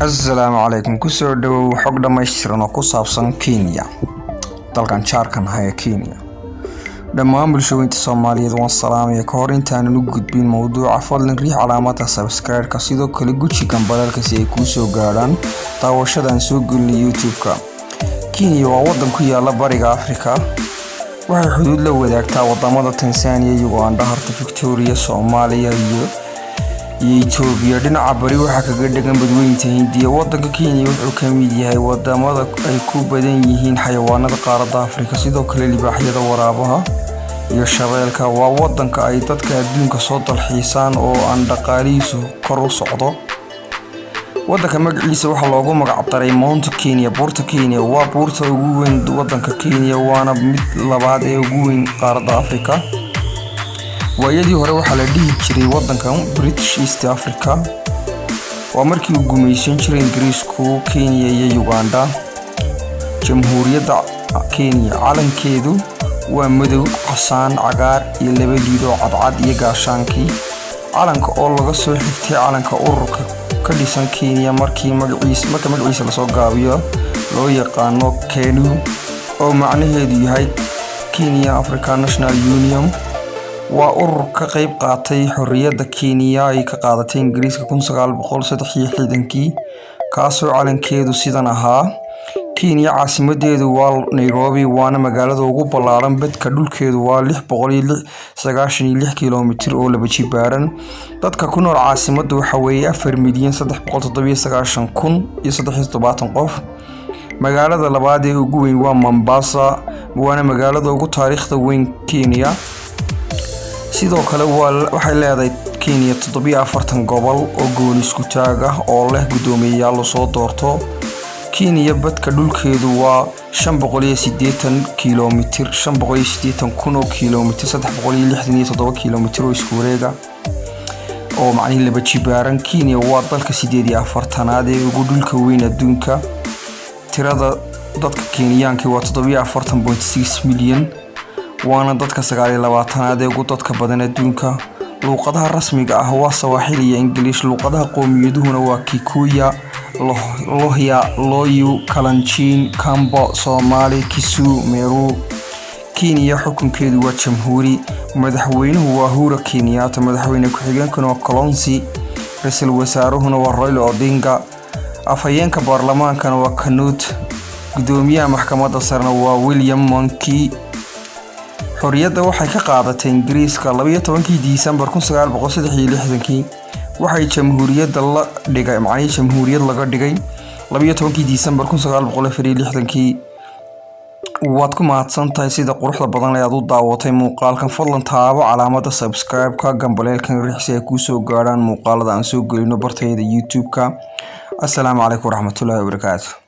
السلام عليكم كسر دو حق دمشترنا كصابسن كينيا dalkan jaarkan haya Kenya dhammaan bulshooyinka Soomaaliyeed waan salaamay ka hor intaan u gudbin mowduuca fadlan riix calaamada subscribe-ka sidoo kale guji gambalaalka si ay ku soo gaaraan daawashada aan soo gelin YouTube-ka. Kenya waa wadan ku yaala bariga Afrika waxay xuduud la wadaagtaa wadamada Tanzania, Uganda, Victoria, Soomaaliya iyo Ethiopia. dhinaca bari waxa kaga dhagan badweynta Hindiya. wadanka Kenya wuxuu ka mid yahay wadamada ay ku badan yihiin xayawaanada qaaradda Afrika sidoo kale libaaxyada, waraabaha iyo shabeelka. waa wadanka ay dadka adduunka soo dalxiisaan oo aan dhaqaalihiisu kor u socdo. wadanka magaciisa waxa loogu magac daray Mount Kenya. buurta Kenya waa buurta ugu weyn wadanka Kenya waana mid labaad ee ugu weyn qaaradda Afrika. waayadii hore waxa la dhihi jiray wadankan British East Africa waa markii uu gumaysan jiray Ingiriisku Kenya iyo Uganda. jamhuuriyadda Kenya calankeedu waa madow, casaan, cagaar iyo laba liidoo cadcad iyo gaashaankii. calanka oo laga soo xigtay calanka ururka ka dhisan Kenya marka magaciisa la soo gaabiyo loo yaqaano KANU oo macnaheedu yahay Kenya African National Union. waa urur ka qayb qaatay xorriyadda Kenya ay ka qaadatay Ingiriiska 1963 kaasoo calankeedu sidan ahaa. Kenya caasimadeedu waa Nairobi waana magaalada ugu ballaaran. badka dhulkeedu waa 696 kiiloomitir oo laba jibaaran. dadka ku nool caasimadda waxa weeye 4,397,073 qof. magaalada labaad ee ugu weyn waa Mombasa waana magaalada ugu taariikhda weyn Kenya. sidoo kale waxay leedahay Kenya 47 gobol oo gooni isku taag ah oo leh gudoomiyayaal la soo doorto. Kenya badka dhulkeedu waa 580 kiiloomitir, 580,000 kiiloomitir, 367 kiiloomitir oo isku wareega oo macnaheedu laba jibaaran. Kenya waa dalka 48aad ee ugu dhulka weyn adduunka. tirada dadka Kenyaanka waa 47.6 milyan waana dadka 29aad ee ugu dadka badan adduunka. luqadaha rasmiga ah waa Swahili iyo English. luqadaha qowmiyaduhuna waa Kikuyu, Lohya, Loyu, Kalenjin, Kambo, Somali, Kisumu, Meru. Kenya xukunkeedu waa jamhuuri. madaxweynuhu waa Uhuru Kenyatta. madaxweyne ku-xigeenkuna waa Kalonzo. ra'iisul wasaaruhuna waa Raila Odinga. afhayeenka baarlamaankana waa Knut. gudoomiyaha maxkamadda sarena waa William Monki. xorriyadda waxay ka qaadatay Ingiriiska 12 Disembar 1963. waxay jamhuuriyad laga dhigay 12 Disembar 1964. waad ku mahadsantahay sida quruxda badan ee aad u daawatay muuqaalkan. fadlan taabo calaamada subscribe-ka gambaleelkan riix si ay ku soo gaaraan muuqaalada aan soo gelino bartayda YouTube-ka. assalaamu calaykum waraxmatullaahi wabarakaatuh.